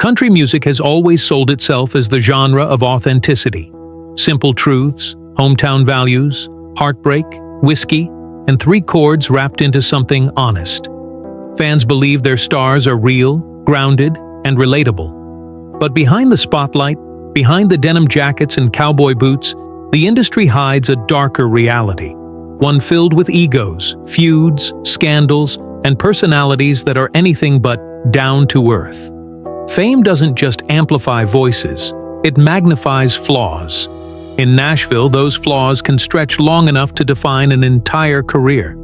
Country music has always sold itself as the genre of authenticity. Simple truths, hometown values, heartbreak, whiskey, and three chords wrapped into something honest. Fans believe their stars are real, grounded, and relatable. But behind the spotlight, behind the denim jackets and cowboy boots, the industry hides a darker reality. One filled with egos, feuds, scandals, and personalities that are anything but down to earth. Fame doesn't just amplify voices, it magnifies flaws. In Nashville, those flaws can stretch long enough to define an entire career.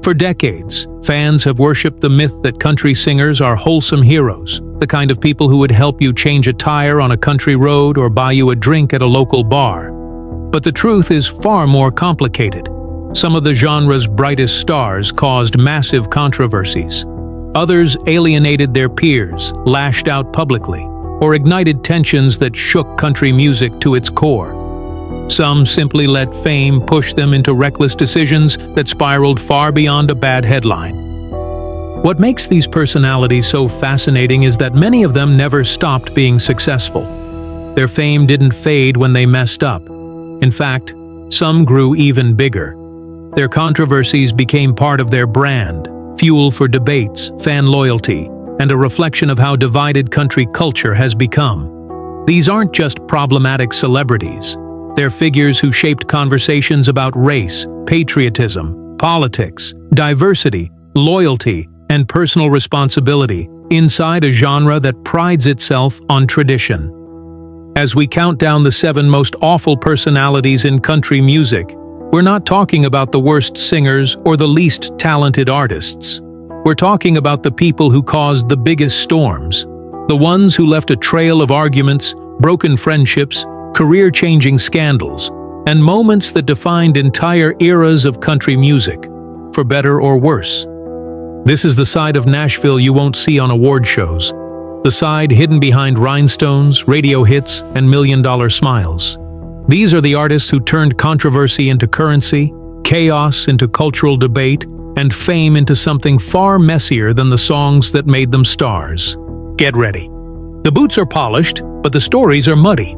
For decades, fans have worshipped the myth that country singers are wholesome heroes, the kind of people who would help you change a tire on a country road or buy you a drink at a local bar. But the truth is far more complicated. Some of the genre's brightest stars caused massive controversies. Others alienated their peers, lashed out publicly, or ignited tensions that shook country music to its core. Some simply let fame push them into reckless decisions that spiraled far beyond a bad headline. What makes these personalities so fascinating is that many of them never stopped being successful. Their fame didn't fade when they messed up. In fact, some grew even bigger. Their controversies became part of their brand, fuel for debates, fan loyalty, and a reflection of how divided country culture has become. These aren't just problematic celebrities. They're figures who shaped conversations about race, patriotism, politics, diversity, loyalty, and personal responsibility inside a genre that prides itself on tradition. As we count down the 7 most awful personalities in country music, we're not talking about the worst singers or the least talented artists. We're talking about the people who caused the biggest storms, the ones who left a trail of arguments, broken friendships, career-changing scandals, and moments that defined entire eras of country music, for better or worse. This is the side of Nashville you won't see on award shows, the side hidden behind rhinestones, radio hits, and million-dollar smiles. These are the artists who turned controversy into currency, chaos into cultural debate, and fame into something far messier than the songs that made them stars. Get ready. The boots are polished, but the stories are muddy.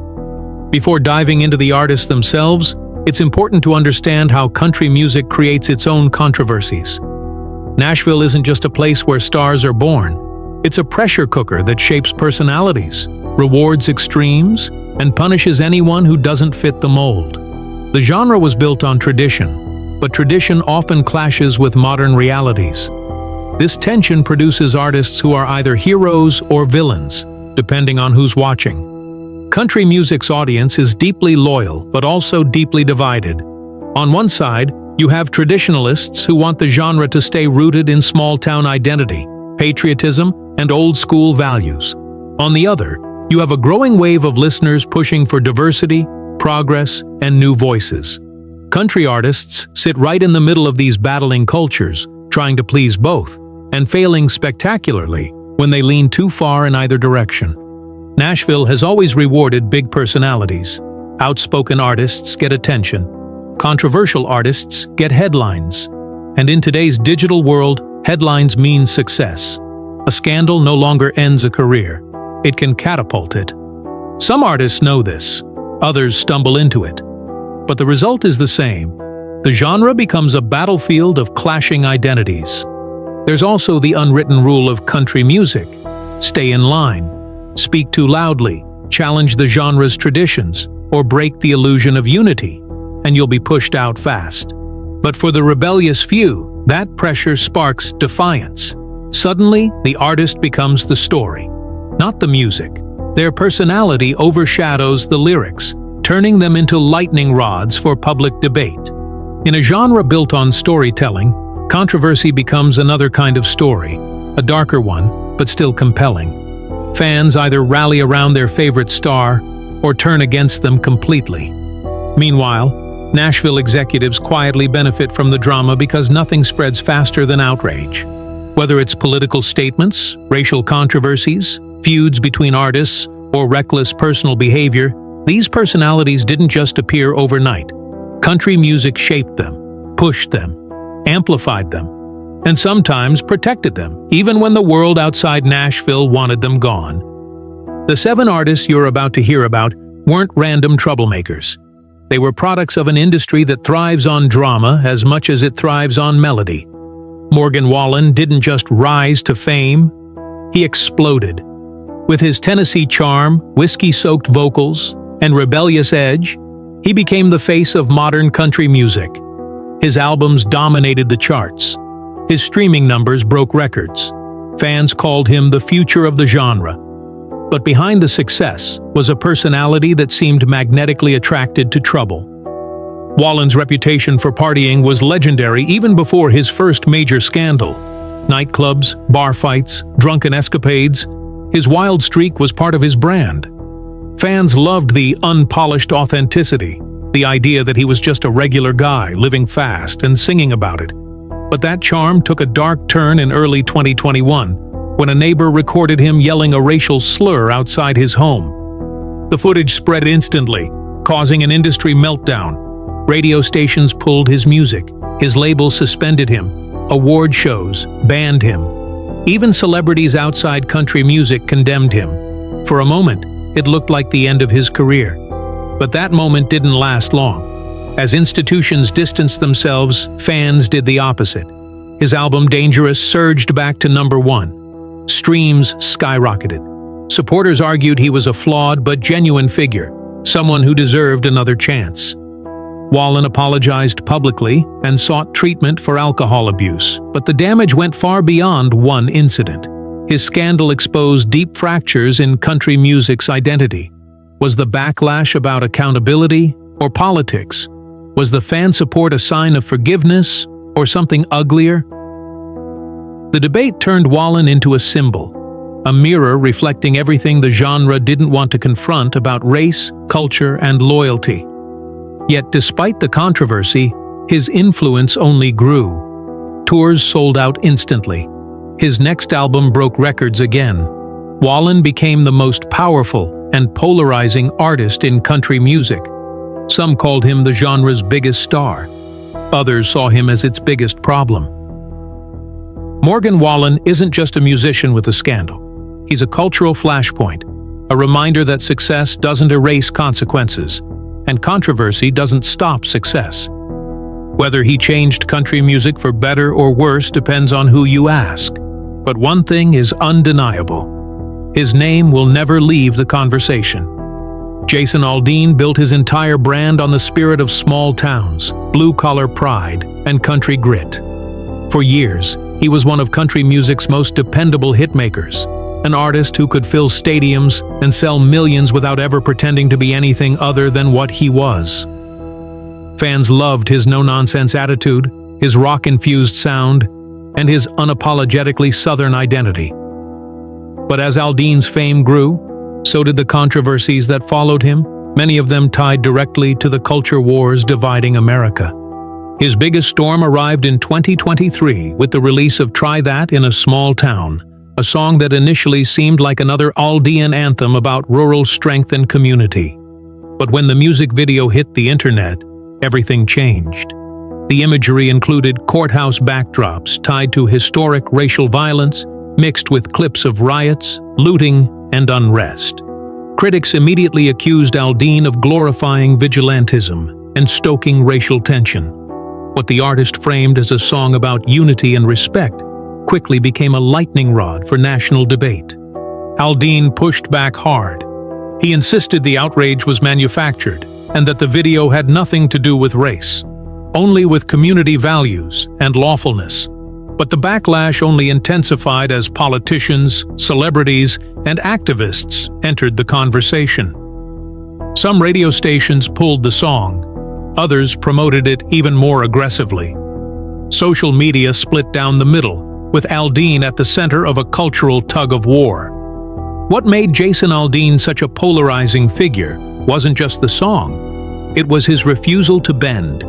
Before diving into the artists themselves, it's important to understand how country music creates its own controversies. Nashville isn't just a place where stars are born. It's a pressure cooker that shapes personalities, rewards extremes, and punishes anyone who doesn't fit the mold. The genre was built on tradition, but tradition often clashes with modern realities. This tension produces artists who are either heroes or villains, depending on who's watching. Country music's audience is deeply loyal, but also deeply divided. On one side, you have traditionalists who want the genre to stay rooted in small-town identity, patriotism, and old-school values. On the other, you have a growing wave of listeners pushing for diversity, progress, and new voices. Country artists sit right in the middle of these battling cultures, trying to please both, and failing spectacularly when they lean too far in either direction. Nashville has always rewarded big personalities. Outspoken artists get attention. Controversial artists get headlines. And in today's digital world, headlines mean success. A scandal no longer ends a career. It can catapult it. Some artists know this. Others stumble into it. But the result is the same. The genre becomes a battlefield of clashing identities. There's also the unwritten rule of country music. Stay in line. Speak too loudly, challenge the genre's traditions, or break the illusion of unity, and you'll be pushed out fast. But for the rebellious few, that pressure sparks defiance. Suddenly, the artist becomes the story, not the music. Their personality overshadows the lyrics, turning them into lightning rods for public debate. In a genre built on storytelling, controversy becomes another kind of story, a darker one, but still compelling. Fans either rally around their favorite star or turn against them completely. Meanwhile, Nashville executives quietly benefit from the drama because nothing spreads faster than outrage. Whether it's political statements, racial controversies, feuds between artists, or reckless personal behavior, these personalities didn't just appear overnight. Country music shaped them, pushed them, amplified them, and sometimes protected them, even when the world outside Nashville wanted them gone. The 7 artists you're about to hear about weren't random troublemakers. They were products of an industry that thrives on drama as much as it thrives on melody. Morgan Wallen didn't just rise to fame, he exploded. With his Tennessee charm, whiskey-soaked vocals, and rebellious edge, he became the face of modern country music. His albums dominated the charts. His streaming numbers broke records. Fans called him the future of the genre. But behind the success was a personality that seemed magnetically attracted to trouble. Wallen's reputation for partying was legendary even before his first major scandal. Nightclubs, bar fights, drunken escapades. His wild streak was part of his brand. Fans loved the unpolished authenticity, the idea that he was just a regular guy living fast and singing about it. But that charm took a dark turn in early 2021, when a neighbor recorded him yelling a racial slur outside his home. The footage spread instantly, causing an industry meltdown. Radio stations pulled his music, his label suspended him, award shows banned him. Even celebrities outside country music condemned him. For a moment, it looked like the end of his career. But that moment didn't last long. As institutions distanced themselves, fans did the opposite. His album Dangerous surged back to #1. Streams skyrocketed. Supporters argued he was a flawed but genuine figure, someone who deserved another chance. Wallen apologized publicly and sought treatment for alcohol abuse, but the damage went far beyond one incident. His scandal exposed deep fractures in country music's identity. Was the backlash about accountability or politics? Was the fan support a sign of forgiveness or something uglier? The debate turned Wallen into a symbol, a mirror reflecting everything the genre didn't want to confront about race, culture, and loyalty. Yet despite the controversy, his influence only grew. Tours sold out instantly. His next album broke records again. Wallen became the most powerful and polarizing artist in country music. Some called him the genre's biggest star. Others saw him as its biggest problem. Morgan Wallen isn't just a musician with a scandal. He's a cultural flashpoint, a reminder that success doesn't erase consequences, and controversy doesn't stop success. Whether he changed country music for better or worse depends on who you ask. But one thing is undeniable. His name will never leave the conversation. Jason Aldean built his entire brand on the spirit of small towns, blue-collar pride, and country grit. For years, he was one of country music's most dependable hitmakers, an artist who could fill stadiums and sell millions without ever pretending to be anything other than what he was. Fans loved his no-nonsense attitude, his rock-infused sound, and his unapologetically Southern identity. But as Aldean's fame grew, so did the controversies that followed him, many of them tied directly to the culture wars dividing America. His biggest storm arrived in 2023 with the release of Try That in a Small Town, a song that initially seemed like another Aldean anthem about rural strength and community. But when the music video hit the internet, everything changed. The imagery included courthouse backdrops tied to historic racial violence, mixed with clips of riots, looting, and unrest. Critics immediately accused Aldean of glorifying vigilantism and stoking racial tension. What the artist framed as a song about unity and respect quickly became a lightning rod for national debate. Aldean pushed back hard. He insisted the outrage was manufactured and that the video had nothing to do with race, only with community values and lawfulness. But the backlash only intensified as politicians, celebrities, and activists entered the conversation. Some radio stations pulled the song. Others promoted it even more aggressively. Social media split down the middle, with Aldean at the center of a cultural tug-of-war. What made Jason Aldean such a polarizing figure wasn't just the song. It was his refusal to bend.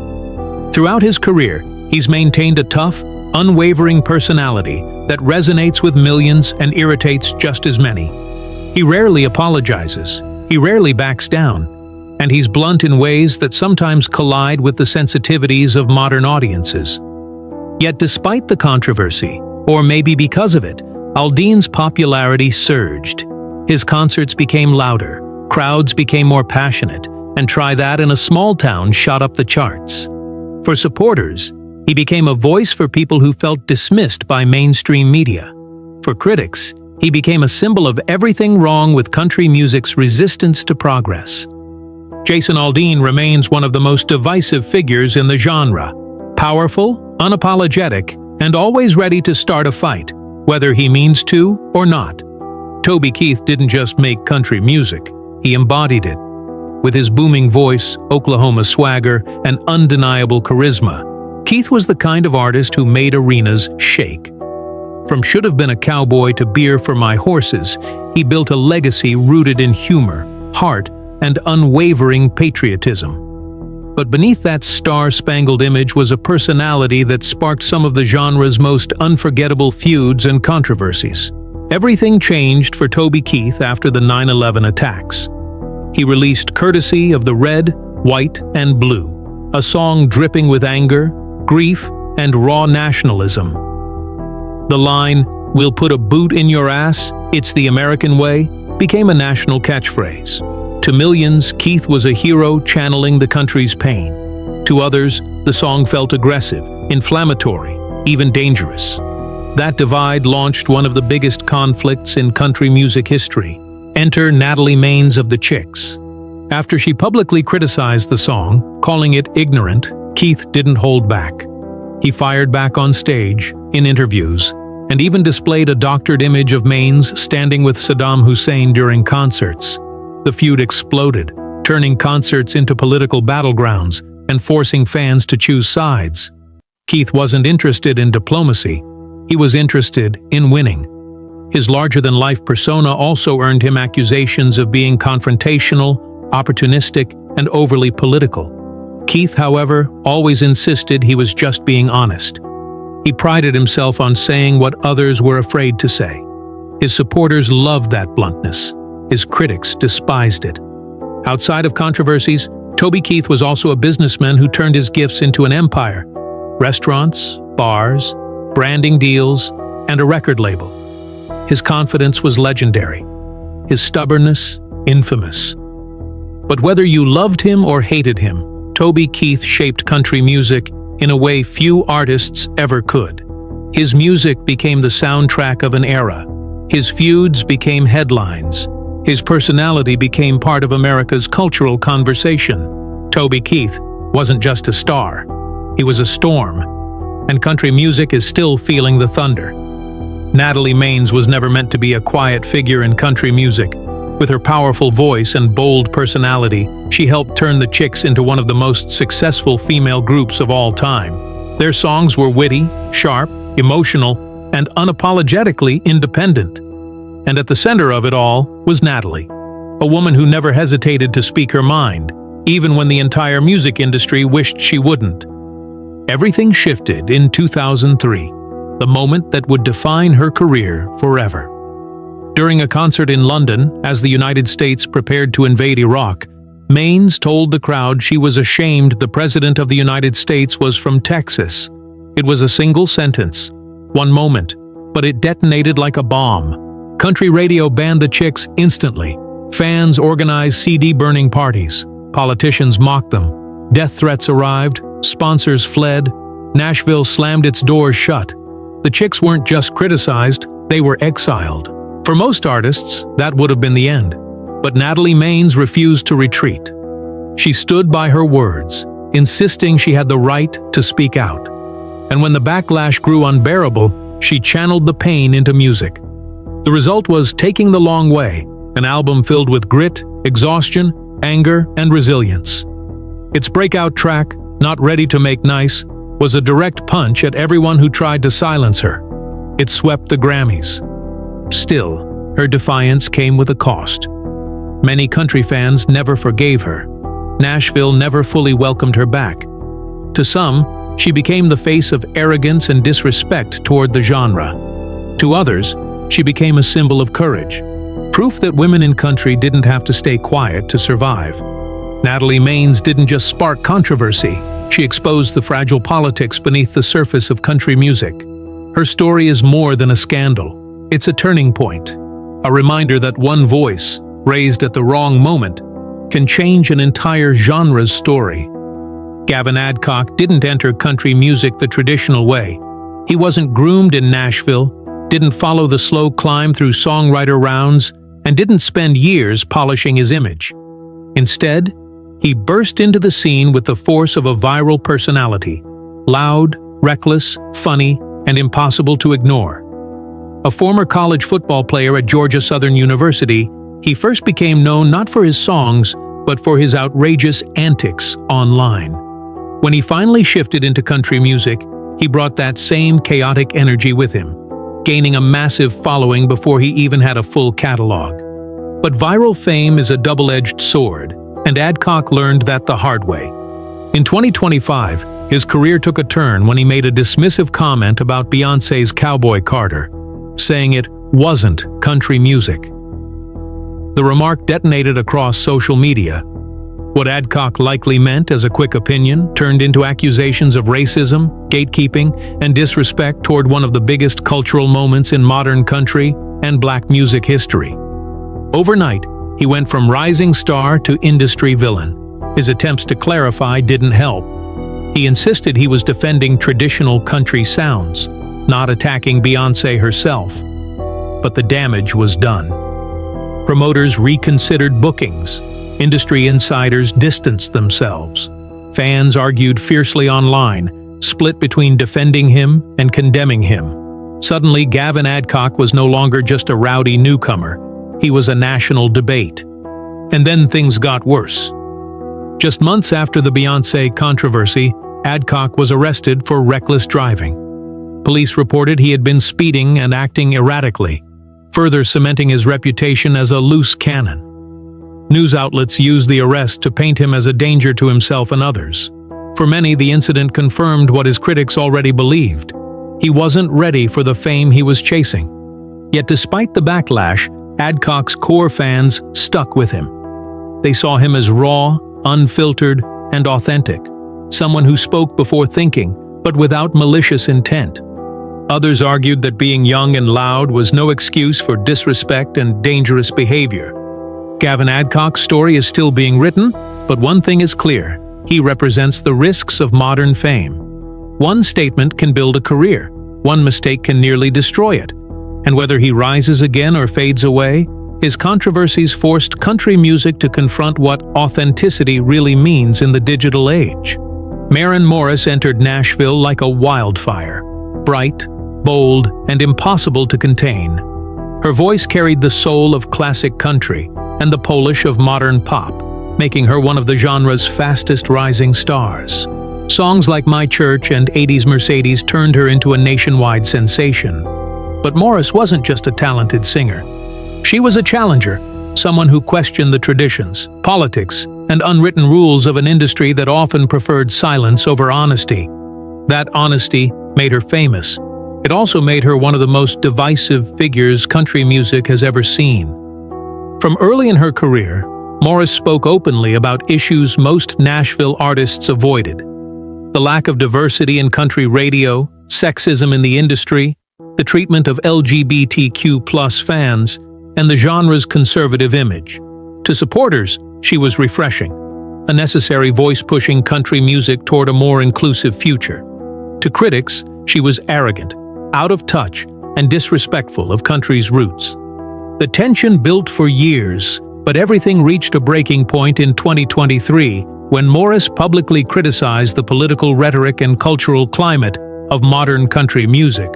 Throughout his career, he's maintained a tough, unwavering personality that resonates with millions and irritates just as many. He rarely apologizes, he rarely backs down, and he's blunt in ways that sometimes collide with the sensitivities of modern audiences. Yet despite the controversy, or maybe because of it, Aldean's popularity surged. His concerts became louder, crowds became more passionate, and try that in a small town shot up the charts. For supporters, he became a voice for people who felt dismissed by mainstream media. For critics, he became a symbol of everything wrong with country music's resistance to progress. Jason Aldean remains one of the most divisive figures in the genre. Powerful, unapologetic, and always ready to start a fight, whether he means to or not. Toby Keith didn't just make country music, he embodied it. With his booming voice, Oklahoma swagger, and undeniable charisma, Keith was the kind of artist who made arenas shake. From Should Have Been a Cowboy to Beer for My Horses, he built a legacy rooted in humor, heart, and unwavering patriotism. But beneath that star-spangled image was a personality that sparked some of the genre's most unforgettable feuds and controversies. Everything changed for Toby Keith after the 9/11 attacks. He released Courtesy of the Red, White, and Blue, a song dripping with anger, grief, and raw nationalism. The line, "We'll put a boot in your ass, it's the American way," became a national catchphrase. To millions, Keith was a hero channeling the country's pain. To others, the song felt aggressive, inflammatory, even dangerous. That divide launched one of the biggest conflicts in country music history. Enter Natalie Maines of the Chicks. After she publicly criticized the song, calling it ignorant, Keith didn't hold back. He fired back on stage, in interviews, and even displayed a doctored image of Maines standing with Saddam Hussein during concerts. The feud exploded, turning concerts into political battlegrounds and forcing fans to choose sides. Keith wasn't interested in diplomacy. He was interested in winning. His larger-than-life persona also earned him accusations of being confrontational, opportunistic, and overly political. Keith, however, always insisted he was just being honest. He prided himself on saying what others were afraid to say. His supporters loved that bluntness. His critics despised it. Outside of controversies, Toby Keith was also a businessman who turned his gifts into an empire. Restaurants, bars, branding deals, and a record label. His confidence was legendary. His stubbornness, infamous. But whether you loved him or hated him, Toby Keith shaped country music in a way few artists ever could. His music became the soundtrack of an era. His feuds became headlines. His personality became part of America's cultural conversation. Toby Keith wasn't just a star. He was a storm. And country music is still feeling the thunder. Natalie Maines was never meant to be a quiet figure in country music. With her powerful voice and bold personality, she helped turn the Chicks into one of the most successful female groups of all time. Their songs were witty, sharp, emotional, and unapologetically independent. And at the center of it all was Natalie, a woman who never hesitated to speak her mind, even when the entire music industry wished she wouldn't. Everything shifted in 2003, the moment that would define her career forever. During a concert in London, as the United States prepared to invade Iraq, Maines told the crowd she was ashamed the President of the United States was from Texas. It was a single sentence, one moment, but it detonated like a bomb. Country radio banned the Chicks instantly. Fans organized CD-burning parties. Politicians mocked them. Death threats arrived. Sponsors fled. Nashville slammed its doors shut. The Chicks weren't just criticized, they were exiled. For most artists, that would have been the end. But Natalie Maines refused to retreat. She stood by her words, insisting she had the right to speak out. And when the backlash grew unbearable, she channeled the pain into music. The result was Taking the Long Way, an album filled with grit, exhaustion, anger, and resilience. Its breakout track, Not Ready to Make Nice, was a direct punch at everyone who tried to silence her. It swept the Grammys. Still, her defiance came with a cost. Many country fans never forgave her. Nashville never fully welcomed her back. To some, she became the face of arrogance and disrespect toward the genre. To others, she became a symbol of courage, proof that women in country didn't have to stay quiet to survive. Natalie Maines didn't just spark controversy, she exposed the fragile politics beneath the surface of country music. Her story is more than a scandal. It's a turning point. a reminder that one voice, raised at the wrong moment, can change an entire genre's story. Gavin Adcock didn't enter country music the traditional way. He wasn't groomed in Nashville, didn't follow the slow climb through songwriter rounds, and didn't spend years polishing his image. Instead, he burst into the scene with the force of a viral personality, loud, reckless, funny, and impossible to ignore. A former college football player at Georgia Southern University, he first became known not for his songs, but for his outrageous antics online. When he finally shifted into country music, he brought that same chaotic energy with him, gaining a massive following before he even had a full catalog. But viral fame is a double-edged sword, and Adcock learned that the hard way. In 2025, his career took a turn when he made a dismissive comment about Beyoncé's Cowboy Carter, saying it wasn't country music. The remark detonated across social media. What Adcock likely meant as a quick opinion turned into accusations of racism, gatekeeping, and disrespect toward one of the biggest cultural moments in modern country and black music history. Overnight, he went from rising star to industry villain. His attempts to clarify didn't help. He insisted he was defending traditional country sounds, not attacking Beyoncé herself. But the damage was done. Promoters reconsidered bookings. Industry insiders distanced themselves. Fans argued fiercely online, split between defending him and condemning him. Suddenly, Gavin Adcock was no longer just a rowdy newcomer. He was a national debate. And then things got worse. Just months after the Beyoncé controversy, Adcock was arrested for reckless driving. Police reported he had been speeding and acting erratically, further cementing his reputation as a loose cannon. News outlets used the arrest to paint him as a danger to himself and others. For many, the incident confirmed what his critics already believed. He wasn't ready for the fame he was chasing. Yet despite the backlash, Adcock's core fans stuck with him. They saw him as raw, unfiltered, and authentic, someone who spoke before thinking, but without malicious intent. Others argued that being young and loud was no excuse for disrespect and dangerous behavior. Gavin Adcock's story is still being written, but one thing is clear: he represents the risks of modern fame. One statement can build a career, one mistake can nearly destroy it. And whether he rises again or fades away, his controversies forced country music to confront what authenticity really means in the digital age. Maren Morris entered Nashville like a wildfire, bright, bold, and impossible to contain. Her voice carried the soul of classic country and the polish of modern pop, making her one of the genre's fastest rising stars. Songs like My Church and 80s Mercedes turned her into a nationwide sensation. But Morris wasn't just a talented singer. She was a challenger, someone who questioned the traditions, politics, and unwritten rules of an industry that often preferred silence over honesty. That honesty made her famous. It also made her one of the most divisive figures country music has ever seen. From early in her career, Morris spoke openly about issues most Nashville artists avoided: the lack of diversity in country radio, sexism in the industry, the treatment of LGBTQ+ fans, and the genre's conservative image. To supporters, she was refreshing, a necessary voice pushing country music toward a more inclusive future. To critics, she was arrogant, out of touch, and disrespectful of country's roots. The tension built for years, but everything reached a breaking point in 2023 when Morris publicly criticized the political rhetoric and cultural climate of modern country music.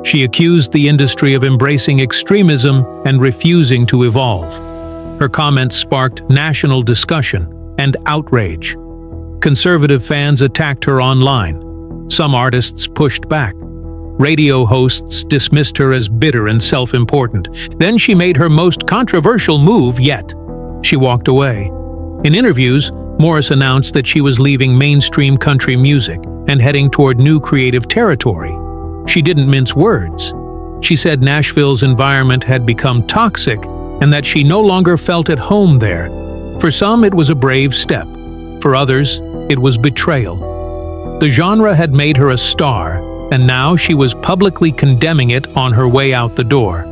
She accused the industry of embracing extremism and refusing to evolve. Her comments sparked national discussion and outrage. Conservative fans attacked her online. Some artists pushed back. Radio hosts dismissed her as bitter and self-important. Then she made her most controversial move yet. She walked away. In interviews, Morris announced that she was leaving mainstream country music and heading toward new creative territory. She didn't mince words. She said Nashville's environment had become toxic and that she no longer felt at home there. For some, it was a brave step. For others, it was betrayal. The genre had made her a star, and now she was publicly condemning it on her way out the door.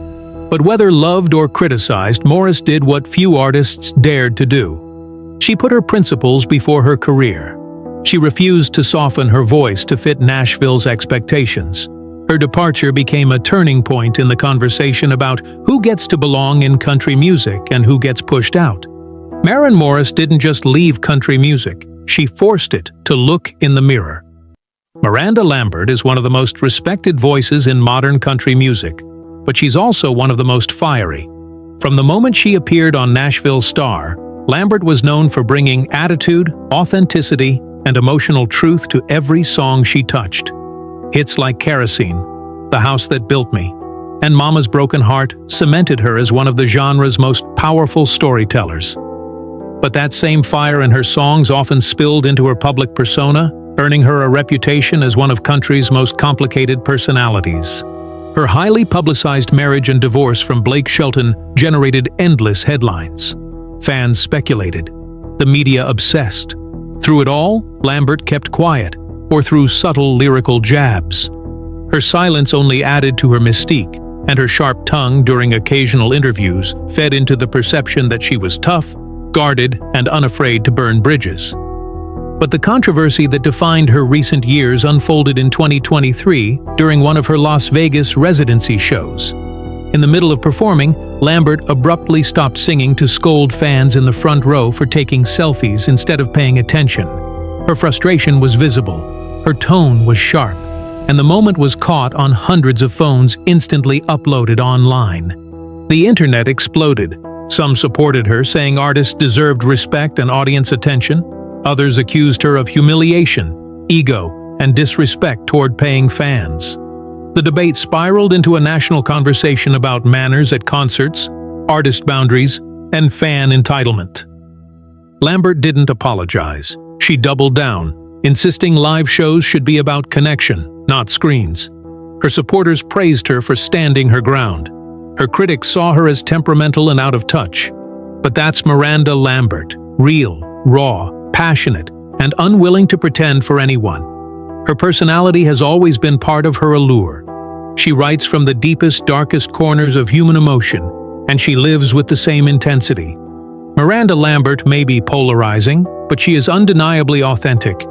But whether loved or criticized, Morris did what few artists dared to do. She put her principles before her career. She refused to soften her voice to fit Nashville's expectations. Her departure became a turning point in the conversation about who gets to belong in country music and who gets pushed out. Maren Morris didn't just leave country music, she forced it to look in the mirror. Miranda Lambert is one of the most respected voices in modern country music, but she's also one of the most fiery. From the moment she appeared on Nashville Star, Lambert was known for bringing attitude, authenticity, and emotional truth to every song she touched. Hits like Kerosene, The House That Built Me, and Mama's Broken Heart cemented her as one of the genre's most powerful storytellers. But that same fire in her songs often spilled into her public persona, earning her a reputation as one of country's most complicated personalities. Her highly publicized marriage and divorce from Blake Shelton generated endless headlines. Fans speculated. The media obsessed. Through it all, Lambert kept quiet, or through subtle lyrical jabs. Her silence only added to her mystique, and her sharp tongue during occasional interviews fed into the perception that she was tough, guarded, and unafraid to burn bridges. But the controversy that defined her recent years unfolded in 2023 during one of her Las Vegas residency shows. In the middle of performing, Lambert abruptly stopped singing to scold fans in the front row for taking selfies instead of paying attention. Her frustration was visible, her tone was sharp, and the moment was caught on hundreds of phones instantly uploaded online. The internet exploded. Some supported her, saying artists deserved respect and audience attention. Others accused her of humiliation, ego, and disrespect toward paying fans. The debate spiraled into a national conversation about manners at concerts, artist boundaries, and fan entitlement. Lambert didn't apologize. She doubled down, insisting live shows should be about connection, not screens. Her supporters praised her for standing her ground. Her critics saw her as temperamental and out of touch. But that's Miranda Lambert, real, raw, passionate, and unwilling to pretend for anyone. Her personality has always been part of her allure. She writes from the deepest, darkest corners of human emotion, and she lives with the same intensity. Miranda Lambert may be polarizing, but she is undeniably authentic.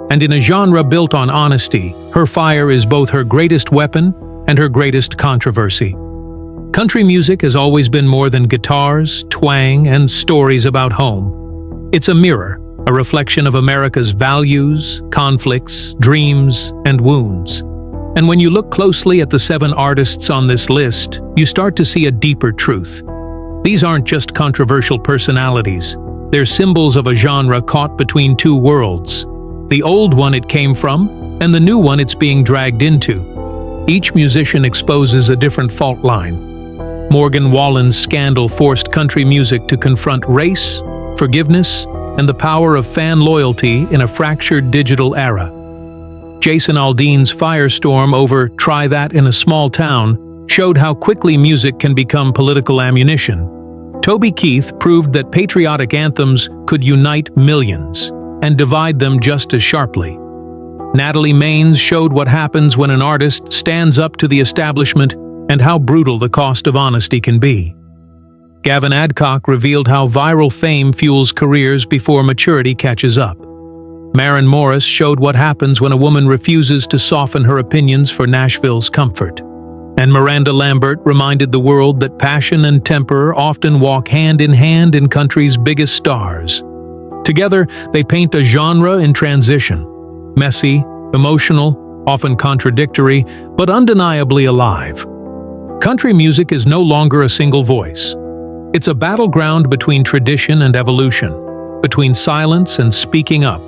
And in a genre built on honesty, her fire is both her greatest weapon and her greatest controversy. Country music has always been more than guitars, twang, and stories about home. It's a mirror, a reflection of America's values, conflicts, dreams, and wounds. And when you look closely at the 7 artists on this list, you start to see a deeper truth. These aren't just controversial personalities. They're symbols of a genre caught between two worlds. The old one it came from, and the new one it's being dragged into. Each musician exposes a different fault line. Morgan Wallen's scandal forced country music to confront race, forgiveness, and the power of fan loyalty in a fractured digital era. Jason Aldean's firestorm over "Try That in a Small Town" showed how quickly music can become political ammunition. Toby Keith proved that patriotic anthems could unite millions and divide them just as sharply. Natalie Maines showed what happens when an artist stands up to the establishment and how brutal the cost of honesty can be. Gavin Adcock revealed how viral fame fuels careers before maturity catches up. Maren Morris showed what happens when a woman refuses to soften her opinions for Nashville's comfort. And Miranda Lambert reminded the world that passion and temper often walk hand in hand in country's biggest stars. Together, they paint a genre in transition. Messy, emotional, often contradictory, but undeniably alive. Country music is no longer a single voice. It's a battleground between tradition and evolution, between silence and speaking up,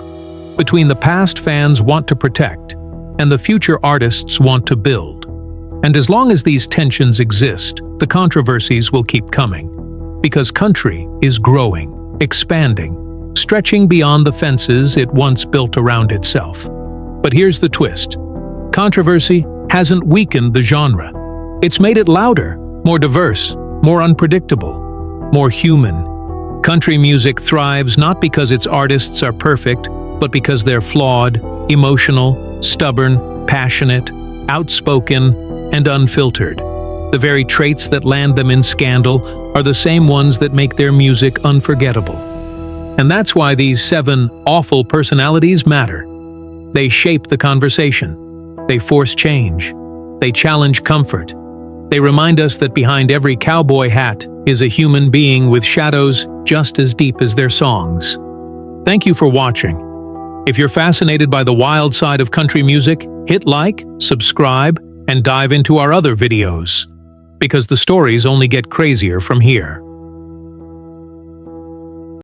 between the past fans want to protect and the future artists want to build. And as long as these tensions exist, the controversies will keep coming. Because country is growing, expanding, stretching beyond the fences it once built around itself. But here's the twist. Controversy hasn't weakened the genre. It's made it louder, more diverse, more unpredictable, more human. Country music thrives not because its artists are perfect, but because they're flawed, emotional, stubborn, passionate, outspoken, and unfiltered. The very traits that land them in scandal are the same ones that make their music unforgettable. And that's why these 7 awful personalities matter. They shape the conversation. They force change. They challenge comfort. They remind us that behind every cowboy hat is a human being with shadows just as deep as their songs. Thank you for watching. If you're fascinated by the wild side of country music, hit like, subscribe, and dive into our other videos, because the stories only get crazier from here.